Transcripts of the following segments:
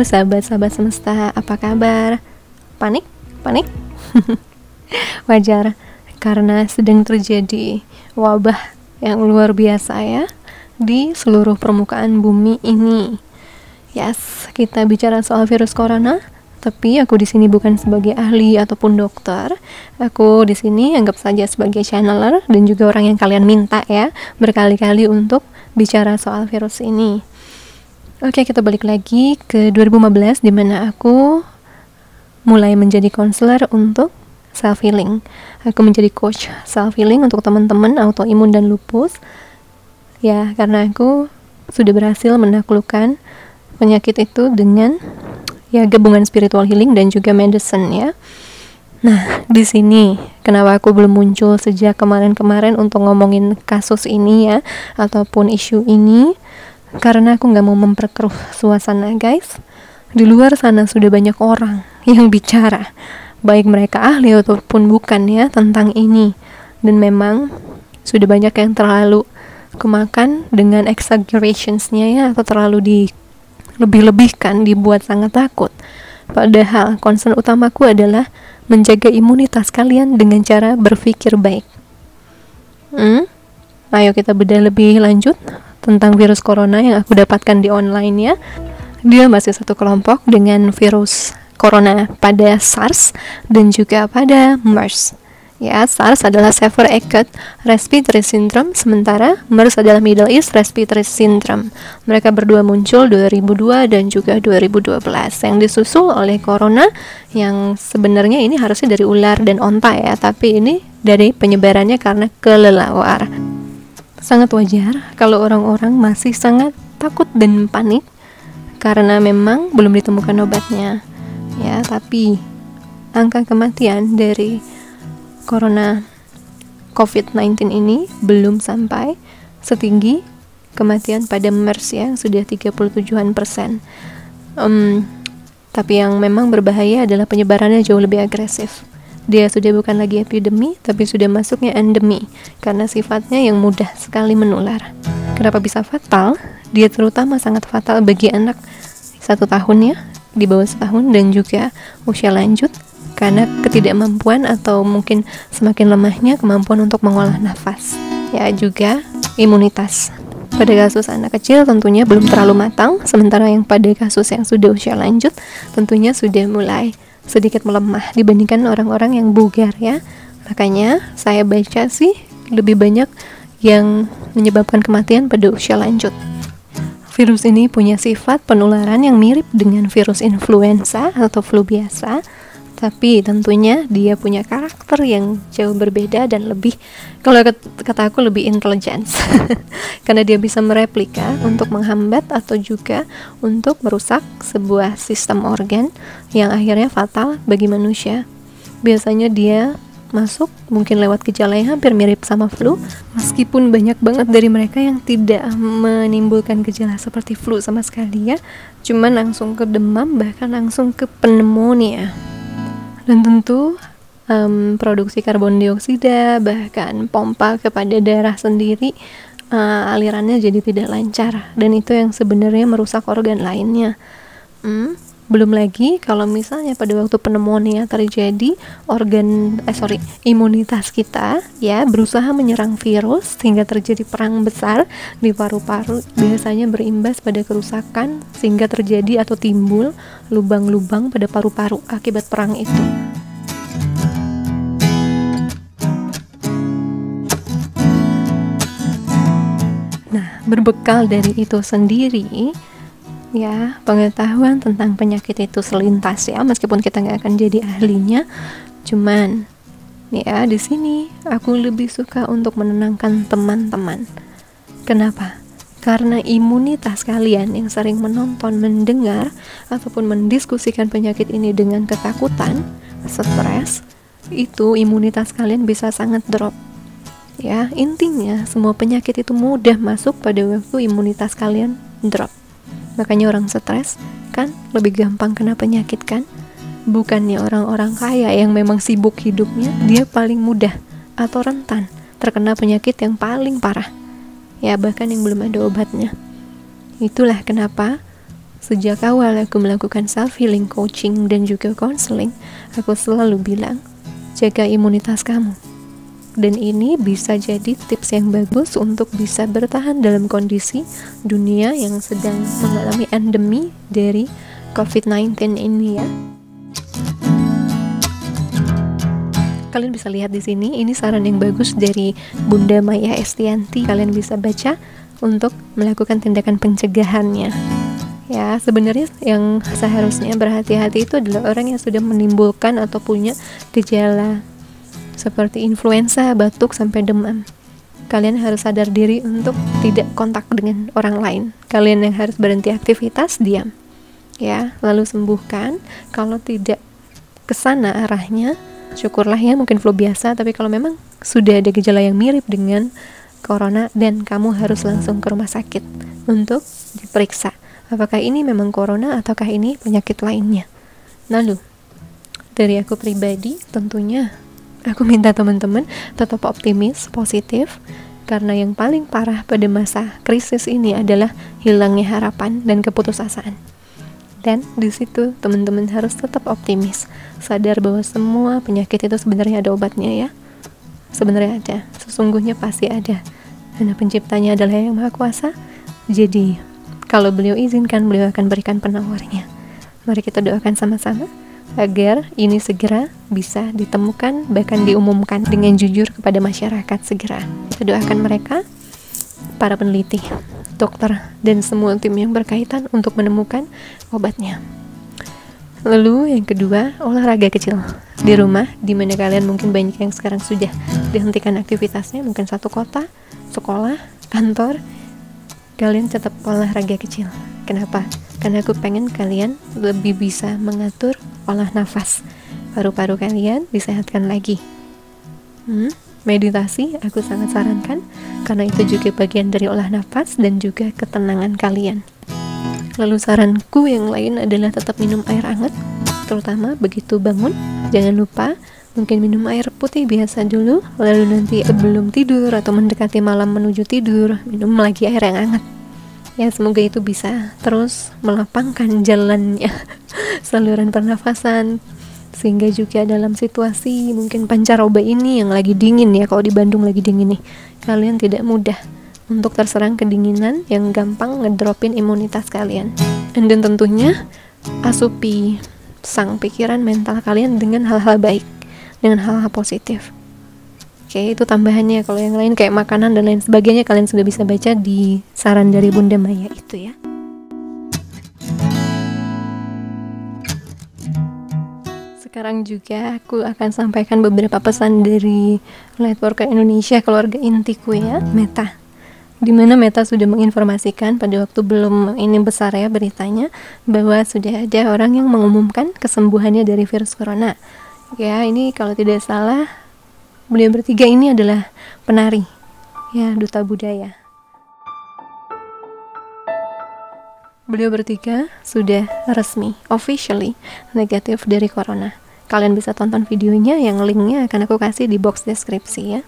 sahabat-sahabat semesta, apa kabar? Panik? Panik? Wajar, karena sedang terjadi wabah yang luar biasa ya di seluruh permukaan bumi ini. Yes, kita bicara soal virus corona, tapi aku di sini bukan sebagai ahli ataupun dokter. Aku di sini anggap saja sebagai channeler dan juga orang yang kalian minta ya berkali-kali untuk bicara soal virus ini. Oke, kita balik lagi ke 2015 di mana aku mulai menjadi konselor untuk self healing. Aku menjadi coach self healing untuk teman-teman autoimun dan lupus. Ya, karena aku sudah berhasil menaklukkan penyakit itu dengan ya gabungan spiritual healing dan juga medicine ya. Nah, di sini kenapa aku belum muncul sejak kemarin-kemarin untuk ngomongin kasus ini ya ataupun isu ini? Karena aku gak mau memperkeruh suasana guys. Di luar sana sudah banyak orang yang bicara, baik mereka ahli ataupun bukan ya, tentang ini. Dan memang sudah banyak yang terlalu kemakan dengan exaggerationsnya ya, atau terlalu dilebih-lebihkan, dibuat sangat takut. Padahal concern utamaku adalah menjaga imunitas kalian dengan cara berpikir baik. Ayo kita bedah lebih lanjut tentang virus corona yang aku dapatkan di online ya. Dia masih satu kelompok dengan virus corona pada SARS dan juga pada MERS. Ya, SARS adalah Severe Acute Respiratory Syndrome, sementara MERS adalah Middle East Respiratory Syndrome. Mereka berdua muncul 2002 dan juga 2012, yang disusul oleh corona yang sebenarnya ini harusnya dari ular dan onta ya, tapi ini dari penyebarannya karena kelelawar. Sangat wajar kalau orang-orang masih sangat takut dan panik karena memang belum ditemukan obatnya ya, tapi angka kematian dari corona COVID-19 ini belum sampai setinggi kematian pada MERS ya, yang sudah 37%. Tapi yang memang berbahaya adalah penyebarannya jauh lebih agresif. Dia sudah bukan lagi epidemi, tapi sudah masuknya endemi, karena sifatnya yang mudah sekali menular. Kenapa bisa fatal? Dia terutama sangat fatal bagi anak 1 tahun ya, di bawah 1 tahun, dan juga usia lanjut, karena ketidakmampuan atau mungkin semakin lemahnya kemampuan untuk mengolah nafas. Ya, juga imunitas. Pada kasus anak kecil tentunya belum terlalu matang, sementara yang pada kasus yang sudah usia lanjut tentunya sudah mulai sedikit melemah dibandingkan orang-orang yang bugar ya. Makanya saya baca sih lebih banyak yang menyebabkan kematian pada usia lanjut. Virus ini punya sifat penularan yang mirip dengan virus influenza atau flu biasa, tapi tentunya dia punya karakter yang jauh berbeda dan lebih, kalau kata aku, lebih intelligence karena dia bisa mereplika untuk menghambat atau juga untuk merusak sebuah sistem organ yang akhirnya fatal bagi manusia. Biasanya dia masuk mungkin lewat gejala yang hampir mirip sama flu, meskipun banyak banget dari mereka yang tidak menimbulkan gejala seperti flu sama sekali ya, cuman langsung ke demam, bahkan langsung ke pneumonia. Dan tentu produksi karbon dioksida, bahkan pompa kepada darah sendiri, alirannya jadi tidak lancar, dan itu yang sebenarnya merusak organ lainnya. Belum lagi kalau misalnya pada waktu pneumonia terjadi, imunitas kita ya berusaha menyerang virus sehingga terjadi perang besar di paru-paru, biasanya berimbas pada kerusakan sehingga terjadi atau timbul lubang-lubang pada paru-paru akibat perang itu. Nah, berbekal dari itu sendiri ya, pengetahuan tentang penyakit itu selintas ya, meskipun kita nggak akan jadi ahlinya, cuman ya di sini aku lebih suka untuk menenangkan teman-teman. Kenapa? Karena imunitas kalian yang sering menonton, mendengar ataupun mendiskusikan penyakit ini dengan ketakutan, stres, itu imunitas kalian bisa sangat drop. Ya, intinya semua penyakit itu mudah masuk pada waktu imunitas kalian drop. Makanya orang stres kan lebih gampang kena penyakit kan? Bukannya orang-orang kaya yang memang sibuk hidupnya, dia paling mudah atau rentan terkena penyakit yang paling parah. Ya, bahkan yang belum ada obatnya. Itulah kenapa Sejak awal aku melakukan self-healing coaching dan juga counseling, aku selalu bilang, jaga imunitas kamu. Dan ini bisa jadi tips yang bagus untuk bisa bertahan dalam kondisi dunia yang sedang mengalami endemi dari COVID-19 ini ya. Kalian bisa lihat di sini, ini saran yang bagus dari Bunda Maya Estianti. Kalian bisa baca untuk melakukan tindakan pencegahannya. Ya, sebenarnya yang seharusnya berhati-hati itu adalah orang yang sudah menimbulkan atau punya gejala seperti influenza, batuk, sampai demam. Kalian harus sadar diri untuk tidak kontak dengan orang lain. Kalian yang harus berhenti aktivitas, diam. Ya, lalu sembuhkan. Kalau tidak kesana arahnya, syukurlah ya, mungkin flu biasa, tapi kalau memang sudah ada gejala yang mirip dengan corona, dan kamu harus langsung ke rumah sakit untuk diperiksa apakah ini memang corona ataukah ini penyakit lainnya. Lalu dari aku pribadi, tentunya aku minta teman-teman tetap optimis, positif, karena yang paling parah pada masa krisis ini adalah hilangnya harapan dan keputusasaan. Dan di situ teman-teman harus tetap optimis, sadar bahwa semua penyakit itu sebenarnya ada obatnya ya. Sebenarnya ada, sesungguhnya pasti ada. Karena penciptanya adalah yang Maha Kuasa. Jadi, kalau beliau izinkan, beliau akan berikan penawarnya. Mari kita doakan sama-sama agar ini segera bisa ditemukan, bahkan diumumkan dengan jujur kepada masyarakat segera. Kita doakan mereka, para peneliti, dokter, dan semua tim yang berkaitan untuk menemukan obatnya. Lalu yang kedua, olahraga kecil di rumah, di mana kalian mungkin banyak yang sekarang sudah dihentikan aktivitasnya, mungkin satu kota, sekolah, kantor, kalian tetap olahraga kecil. Kenapa? Karena aku pengen kalian lebih bisa mengatur olah nafas, paru-paru kalian disehatkan lagi. Meditasi aku sangat sarankan, karena itu juga bagian dari olah nafas dan juga ketenangan kalian. Lalu saranku yang lain adalah tetap minum air hangat, terutama begitu bangun. Jangan lupa mungkin minum air putih biasa dulu, lalu nanti sebelum tidur atau mendekati malam menuju tidur, minum lagi air yang hangat. Ya, semoga itu bisa terus melapangkan jalannya saluran pernafasan, sehingga juga dalam situasi mungkin pancaroba ini yang lagi dingin ya, kalau di Bandung lagi dingin nih, kalian tidak mudah untuk terserang kedinginan yang gampang ngedropin imunitas kalian. Dan tentunya asupi sang pikiran mental kalian dengan hal-hal baik, dengan hal-hal positif. Oke, itu tambahannya. Kalau yang lain kayak makanan dan lain sebagainya, kalian sudah bisa baca di saran dari Bunda Maya itu ya. Sekarang juga aku akan sampaikan beberapa pesan dari Lightworker Indonesia, keluarga intiku ya, Meta. Dimana Meta sudah menginformasikan pada waktu belum ini besar ya beritanya, bahwa sudah ada orang yang mengumumkan kesembuhannya dari virus corona. Ya, ini kalau tidak salah, beliau bertiga ini adalah penari, ya, duta budaya. Beliau bertiga sudah resmi, officially negatif dari corona. Kalian bisa tonton videonya, yang linknya akan aku kasih di box deskripsi ya.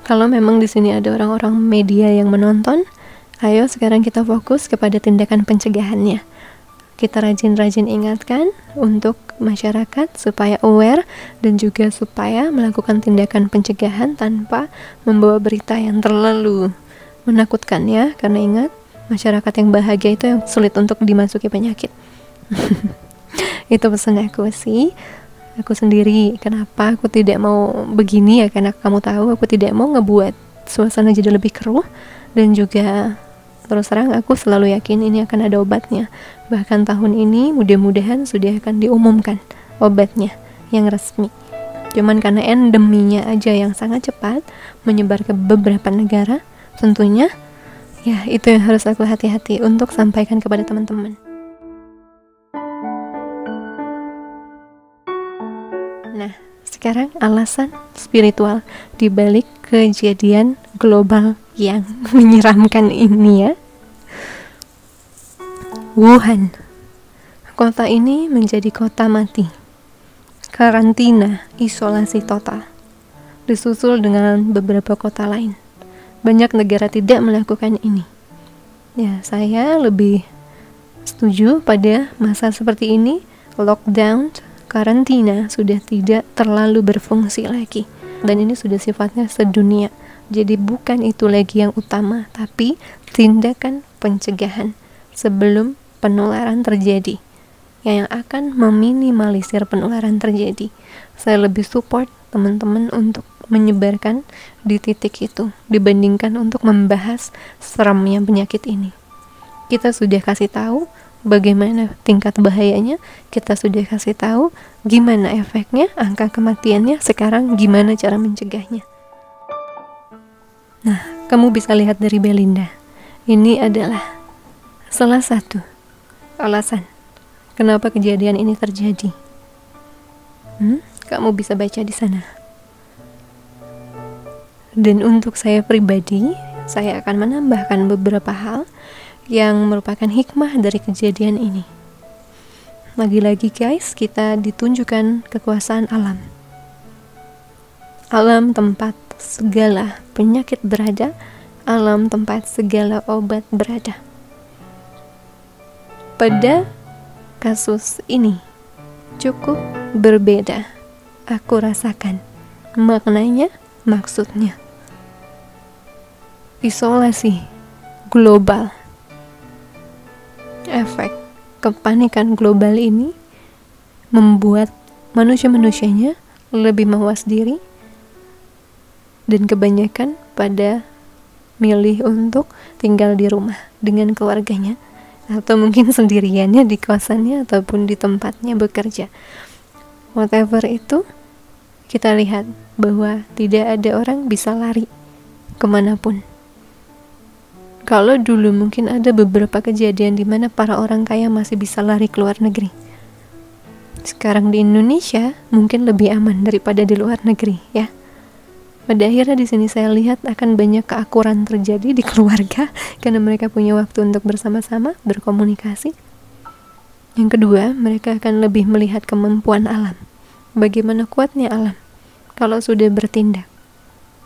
Kalau memang di sini ada orang-orang media yang menonton, ayo sekarang kita fokus kepada tindakan pencegahannya. Kita rajin-rajin ingatkan untuk masyarakat supaya aware dan juga supaya melakukan tindakan pencegahan tanpa membawa berita yang terlalu menakutkan ya, karena ingat, masyarakat yang bahagia itu yang sulit untuk dimasuki penyakit. Itu pesan aku sih. Aku sendiri, kenapa aku tidak mau begini ya, karena kamu tahu aku tidak mau ngebuat suasana jadi lebih keruh, dan juga terus terang aku selalu yakin ini akan ada obatnya. Bahkan tahun ini mudah-mudahan sudah akan diumumkan obatnya yang resmi. Cuman karena endeminya aja yang sangat cepat menyebar ke beberapa negara, tentunya ya itu yang harus aku hati-hati untuk sampaikan kepada teman-teman. Nah, sekarang alasan spiritual dibalik kejadian global yang menyeramkan ini ya. Wuhan, kota ini menjadi kota mati, karantina, isolasi total, disusul dengan beberapa kota lain. Banyak negara tidak melakukan ini. Ya, saya lebih Setuju, pada masa seperti ini, lockdown, karantina sudah tidak terlalu berfungsi lagi. Dan ini sudah sifatnya sedunia. Jadi bukan itu lagi yang utama, tapi tindakan pencegahan sebelum penularan terjadi, yang akan meminimalisir penularan terjadi. Saya lebih support teman-teman untuk menyebarkan di titik itu dibandingkan untuk membahas seramnya penyakit ini. Kita sudah kasih tahu bagaimana tingkat bahayanya, kita sudah kasih tahu gimana efeknya, angka kematiannya, sekarang gimana cara mencegahnya. Nah, kamu bisa lihat dari Belinda. Ini adalah salah satu alasan kenapa kejadian ini terjadi. Kamu bisa baca di sana. Dan untuk saya pribadi, saya akan menambahkan beberapa hal yang merupakan hikmah dari kejadian ini. Lagi-lagi guys, kita ditunjukkan kekuasaan alam. Alam tempat segala penyakit berada, alam tempat segala obat berada. Pada kasus ini cukup berbeda, aku rasakan maknanya, maksudnya. Isolasi global, efek kepanikan global ini membuat manusia-manusianya lebih mawas diri, dan kebanyakan pada milih untuk tinggal di rumah dengan keluarganya, atau mungkin sendiriannya di kosannya ataupun di tempatnya bekerja. Whatever itu, kita lihat bahwa tidak ada orang bisa lari kemanapun. Kalau dulu mungkin ada beberapa kejadian di mana para orang kaya masih bisa lari ke luar negeri. Sekarang di Indonesia mungkin lebih aman daripada di luar negeri, ya. Pada akhirnya di sini saya lihat akan banyak keakuran terjadi di keluarga karena mereka punya waktu untuk bersama-sama berkomunikasi. Yang kedua, mereka akan lebih melihat kemampuan alam. Bagaimana kuatnya alam kalau sudah bertindak,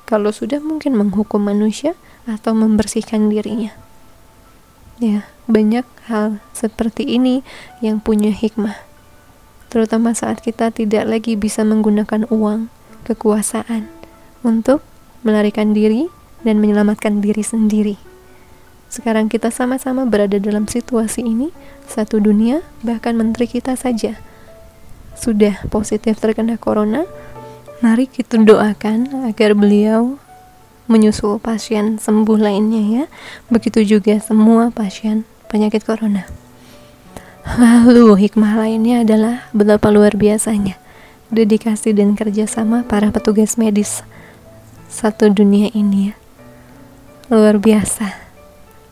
kalau sudah mungkin menghukum manusia atau membersihkan dirinya. Ya, banyak hal seperti ini yang punya hikmah. Terutama saat kita tidak lagi bisa menggunakan uang, kekuasaan untuk melarikan diri dan menyelamatkan diri sendiri. Sekarang kita sama-sama berada dalam situasi ini, satu dunia, bahkan menteri kita saja sudah positif terkena corona. Mari kita doakan agar beliau menyusul pasien sembuh lainnya, ya. Begitu juga semua pasien penyakit corona. Lalu hikmah lainnya adalah betapa luar biasanya dedikasi dan kerjasama para petugas medis satu dunia ini, ya. Luar biasa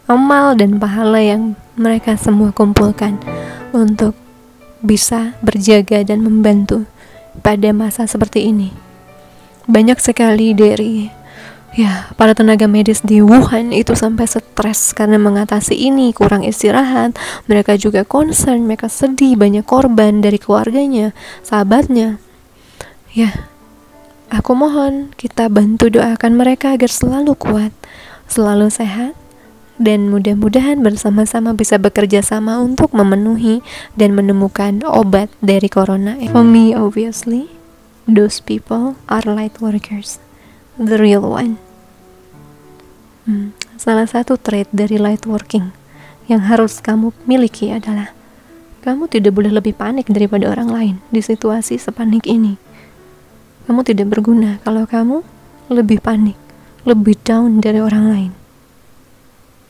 amal dan pahala yang mereka semua kumpulkan untuk bisa berjaga dan membantu pada masa seperti ini. Banyak sekali dari para tenaga medis di Wuhan itu sampai stres karena mengatasi ini, kurang istirahat. Mereka juga concern, mereka sedih, banyak korban dari keluarganya, sahabatnya. Aku mohon kita bantu doakan mereka agar selalu kuat, selalu sehat, dan mudah-mudahan bersama-sama bisa bekerja sama untuk memenuhi dan menemukan obat dari corona. For me, obviously, those people are light workers, the real one. Salah satu trait dari light working yang harus kamu miliki adalah kamu tidak boleh lebih panik daripada orang lain di situasi sepanik ini. Kamu tidak berguna kalau kamu lebih panik, lebih down dari orang lain.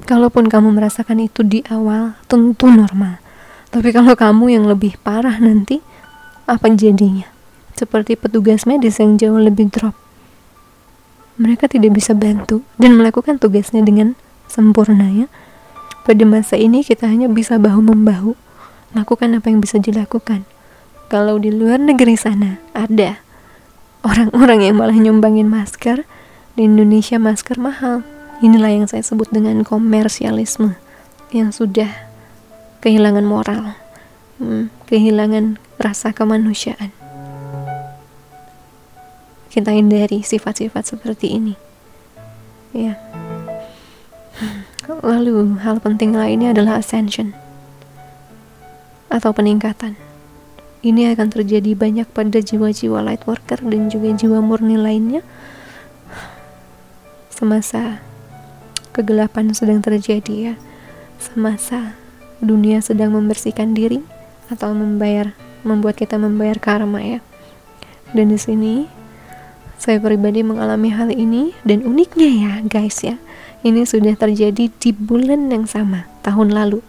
Kalaupun kamu merasakan itu di awal, tentu normal. Tapi kalau kamu yang lebih parah nanti, apa jadinya? Seperti petugas medis yang jauh lebih drop. Mereka tidak bisa bantu dan melakukan tugasnya dengan sempurna, ya. Pada masa ini kita hanya bisa bahu-membahu, lakukan apa yang bisa dilakukan. Kalau di luar negeri sana ada orang-orang yang malah nyumbangin masker, di Indonesia masker mahal. Inilah yang saya sebut dengan komersialisme yang sudah kehilangan moral, kehilangan rasa kemanusiaan. Kita hindari sifat-sifat seperti ini, ya. Lalu hal penting lainnya adalah ascension. atau peningkatan. Ini akan terjadi banyak pada jiwa-jiwa light worker dan juga jiwa murni lainnya semasa kegelapan sedang terjadi, ya, semasa dunia sedang membersihkan diri atau membuat kita membayar karma, ya. Dan di sini saya pribadi mengalami hal ini, dan uniknya ya guys, ya, ini sudah terjadi di bulan yang sama tahun lalu,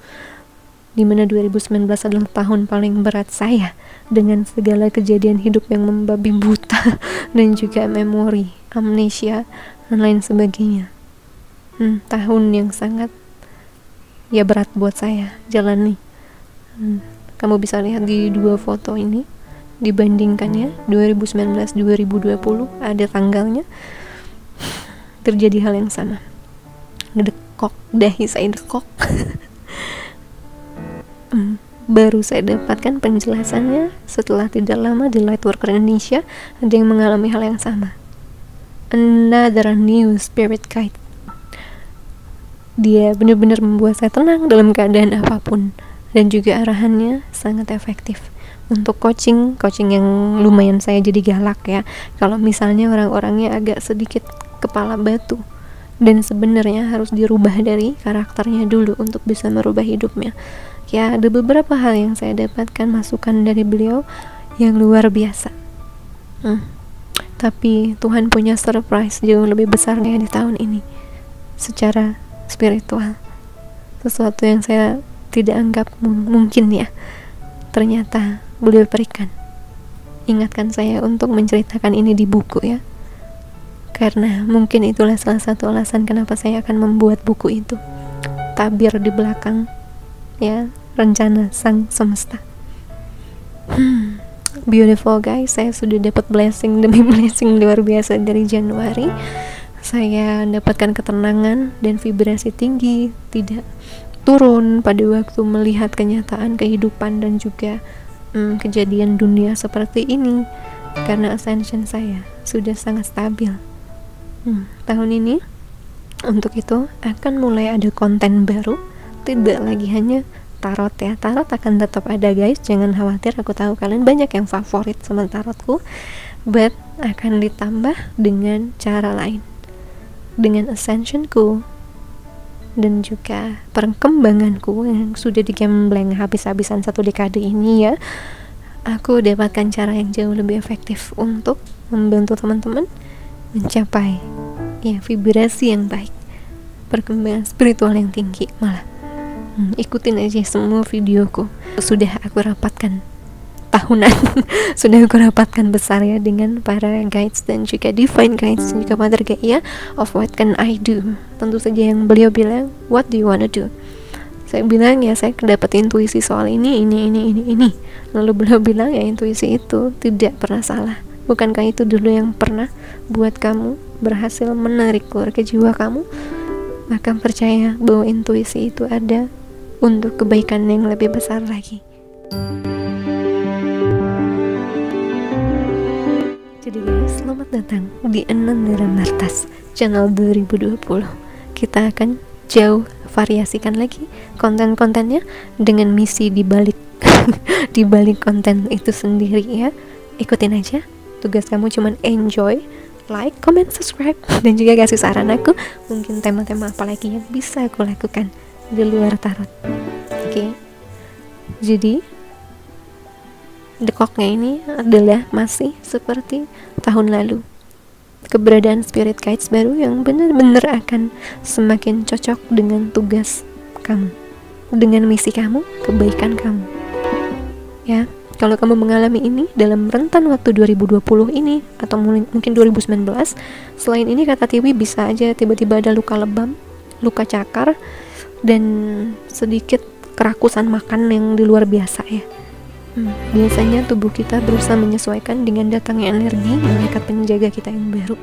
dimana 2019 adalah tahun paling berat saya dengan segala kejadian hidup yang membabi buta dan juga memori, amnesia, dan lain sebagainya. Tahun yang sangat ya berat buat saya jalani. Kamu bisa lihat di dua foto ini, dibandingkannya 2019-2020 ada tanggalnya, terjadi hal yang sama. Ngedekok, dahi saya dekok. Baru saya dapatkan penjelasannya setelah tidak lama di Lightworker Indonesia ada yang mengalami hal yang sama. Another new spirit guide. Dia benar-benar membuat saya tenang dalam keadaan apapun, dan juga arahannya sangat efektif. Untuk coaching yang lumayan saya jadi galak, ya, kalau misalnya orang-orangnya agak sedikit kepala batu dan sebenarnya harus dirubah dari karakternya dulu untuk bisa merubah hidupnya. Ya, ada beberapa hal yang saya dapatkan masukan dari beliau yang luar biasa. Tapi Tuhan punya surprise jauh lebih besar di tahun ini secara spiritual. Sesuatu yang saya tidak anggap mungkin, ya, ternyata beliau berikan. Ingatkan saya untuk menceritakan ini di buku, ya, karena mungkin itulah salah satu alasan kenapa saya akan membuat buku itu. Tabir di belakang, ya, rencana sang semesta. Beautiful guys, saya sudah dapat blessing demi blessing luar biasa dari Januari. Saya mendapatkan ketenangan dan vibrasi tinggi, tidak turun pada waktu melihat kenyataan kehidupan dan juga kejadian dunia seperti ini, karena ascension saya sudah sangat stabil. Tahun ini untuk itu akan mulai ada konten baru, tidak lagi hanya tarot, ya. Tarot akan tetap ada guys, jangan khawatir. Aku tahu kalian banyak yang favorit sama tarotku, but akan ditambah dengan cara lain, dengan ascensionku dan juga perkembanganku yang sudah digembleng habis-habisan 1 dekade ini, ya. Aku dapatkan cara yang jauh lebih efektif untuk membantu teman-teman mencapai, ya, vibrasi yang baik, perkembangan spiritual yang tinggi. Malah ikutin aja semua videoku, sudah aku rapatkan tahunan sudah aku rapatkan besar, ya, dengan para guides dan juga divine guides dan juga Mother Gaia of what can I do. Tentu saja yang beliau bilang, what do you wanna do? Saya bilang, ya, saya dapat intuisi soal ini. Lalu beliau bilang, ya, intuisi itu tidak pernah salah. Bukankah itu dulu yang pernah buat kamu berhasil menarik keluarga jiwa kamu? Maka percaya bahwa intuisi itu ada untuk kebaikan yang lebih besar lagi. Jadi guys, selamat datang di Anandara Martas channel 2020. Kita akan jauh variasikan lagi konten-kontennya dengan misi di balik di balik konten itu sendiri, ya. Ikutin aja. Tugas kamu cuman enjoy, like, comment, subscribe, dan juga kasih saran aku mungkin tema-tema apa lagi yang bisa aku lakukan di luar tarot. Oke. Jadi dekoknya ini adalah masih seperti tahun lalu. Keberadaan spirit guides baru yang benar-benar akan semakin cocok dengan tugas kamu, dengan misi kamu, kebaikan kamu. Ya, kalau kamu mengalami ini dalam rentan waktu 2020 ini atau mungkin 2019, selain ini kata Tiwi bisa aja tiba-tiba ada luka lebam, luka cakar, dan sedikit kerakusan makan yang di luar biasa, ya. Biasanya tubuh kita berusaha menyesuaikan dengan datangnya energi malaikat penjaga kita yang baru.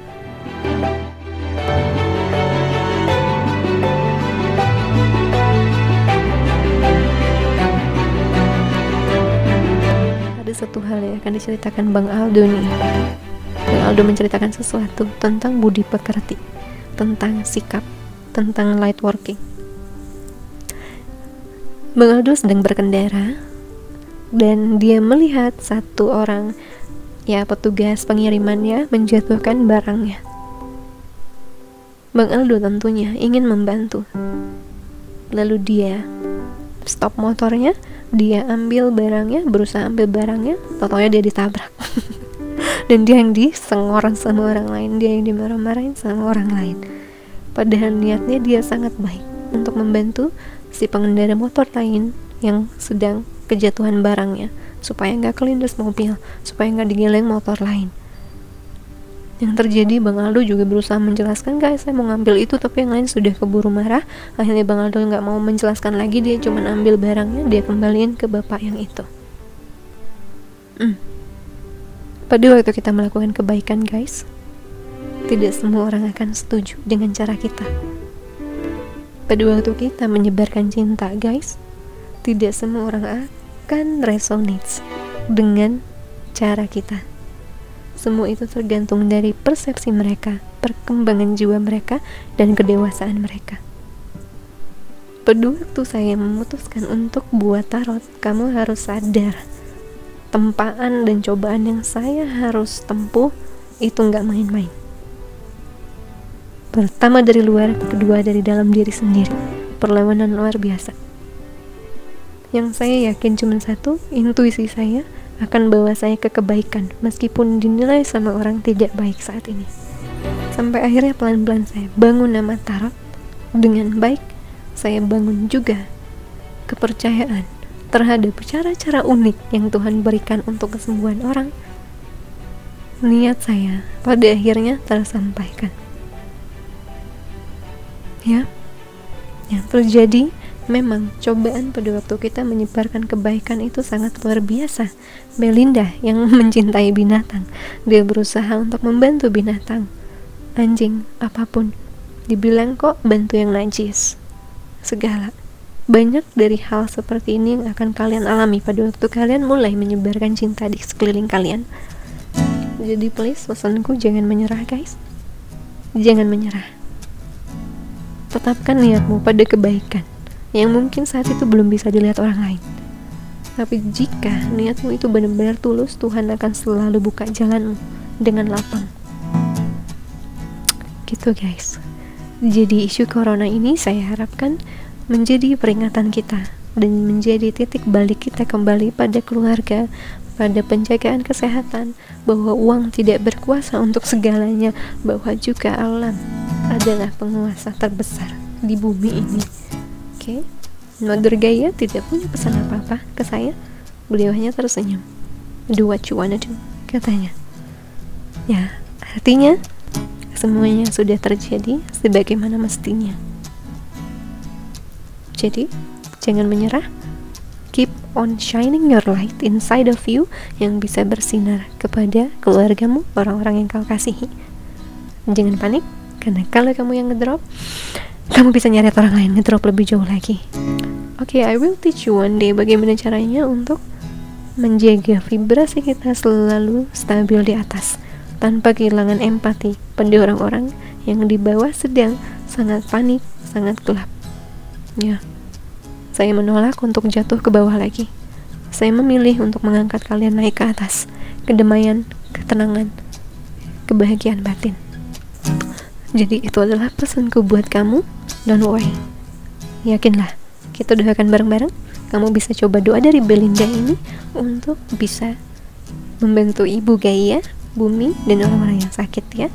Ada satu hal yang akan diceritakan Bang Aldo nih. Bang Aldo menceritakan sesuatu tentang budi pekerti, tentang sikap, tentang light working. Bang Aldo sedang berkendara dan dia melihat satu orang petugas pengirimannya menjatuhkan barangnya. Bang Aldo tentunya ingin membantu. Lalu dia stop motornya, dia ambil barangnya, berusaha ambil barangnya, totalnya dia ditabrak. Dan dia yang disengor sama orang lain, dia yang dimarah-marahin sama orang lain. Padahal niatnya dia sangat baik untuk membantu si pengendara motor lain yang sedang kejatuhan barangnya, supaya nggak kelindes mobil, supaya nggak digeleng motor lain. Yang terjadi, Bang Aldo juga berusaha menjelaskan, guys, saya mau ngambil itu, tapi yang lain sudah keburu marah. Akhirnya Bang Aldo nggak mau menjelaskan lagi, dia cuma ambil barangnya, dia kembaliin ke bapak yang itu. Pada waktu kita melakukan kebaikan, guys, tidak semua orang akan setuju dengan cara kita. Pada waktu kita menyebarkan cinta, guys, tidak semua orang akan resonate dengan cara kita. Semua itu tergantung dari persepsi mereka, perkembangan jiwa mereka, dan kedewasaan mereka. Pada waktu saya memutuskan untuk buat tarot, kamu harus sadar, tempaan dan cobaan yang saya harus tempuh itu nggak main-main. Pertama dari luar, kedua dari dalam diri sendiri. Perlawanan luar biasa. Yang saya yakin cuma satu, intuisi saya akan bawa saya ke kebaikan, meskipun dinilai sama orang tidak baik saat ini. Sampai akhirnya pelan-pelan saya bangun nama tarot dengan baik. Saya bangun juga kepercayaan terhadap cara-cara unik yang Tuhan berikan untuk kesembuhan orang. Niat saya pada akhirnya tersampaikan. Yang terjadi memang cobaan pada waktu kita menyebarkan kebaikan itu sangat luar biasa. Melinda yang mencintai binatang, dia berusaha untuk membantu binatang, anjing, apapun. Dibilang kok bantu yang najis, segala. Banyak dari hal seperti ini yang akan kalian alami pada waktu kalian mulai menyebarkan cinta di sekeliling kalian. Jadi please, pesanku jangan menyerah, guys. Jangan menyerah. Tetapkan niatmu pada kebaikan yang mungkin saat itu belum bisa dilihat orang lain. Tapi jika niatmu itu benar-benar tulus, Tuhan akan selalu buka jalanmu dengan lapang. Gitu, guys. Jadi isu corona ini saya harapkan menjadi peringatan kita dan menjadi titik balik kita kembali pada keluarga, pada penjagaan kesehatan, bahwa uang tidak berkuasa untuk segalanya, bahwa juga alam adalah penguasa terbesar di bumi ini. Oke? Mother Gaia tidak punya pesan apa-apa ke saya. Beliau hanya tersenyum. Do what you wanna do, katanya. Ya, artinya semuanya sudah terjadi sebagaimana mestinya. Jadi, jangan menyerah. Keep on shining your light inside of you yang bisa bersinar kepada keluargamu, orang-orang yang kau kasihi. Jangan panik, karena kalau kamu yang ngedrop, kamu bisa nyari orang lain ngedrop lebih jauh lagi. Oke, I will teach you one day bagaimana caranya untuk menjaga vibrasi kita selalu stabil di atas, tanpa kehilangan empati pada orang-orang yang di bawah sedang sangat panik, sangat gelap. Ya, saya menolak untuk jatuh ke bawah lagi. Saya memilih untuk mengangkat kalian naik ke atas, kedamaian, ketenangan, kebahagiaan batin. Jadi itu adalah pesanku buat kamu. Don't worry, yakinlah, kita doakan bareng-bareng. Kamu bisa coba doa dari Belinda ini untuk bisa membantu Ibu Gaia, bumi, dan orang-orang yang sakit, ya.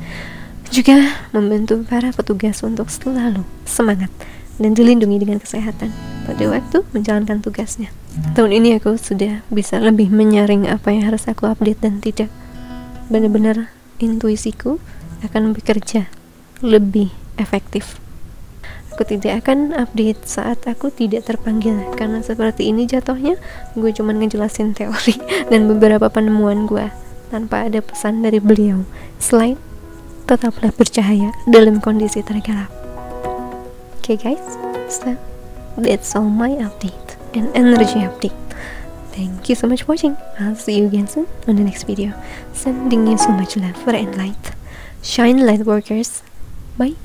Juga membantu para petugas untuk selalu semangat dan dilindungi dengan kesehatan pada waktu menjalankan tugasnya. Tahun ini aku sudah bisa lebih menyaring apa yang harus aku update dan tidak. Benar-benar intuisiku akan bekerja lebih efektif. Aku tidak akan update saat aku tidak terpanggil, karena seperti ini jatuhnya gue cuma ngejelasin teori dan beberapa penemuan gue tanpa ada pesan dari beliau selain tetaplah bercahaya dalam kondisi tergelap. Okay guys, so that's all my update and energy update. Thank you so much for watching. I'll see you again soon on the next video. Sending you so much love and light. Shine light workers. Bye.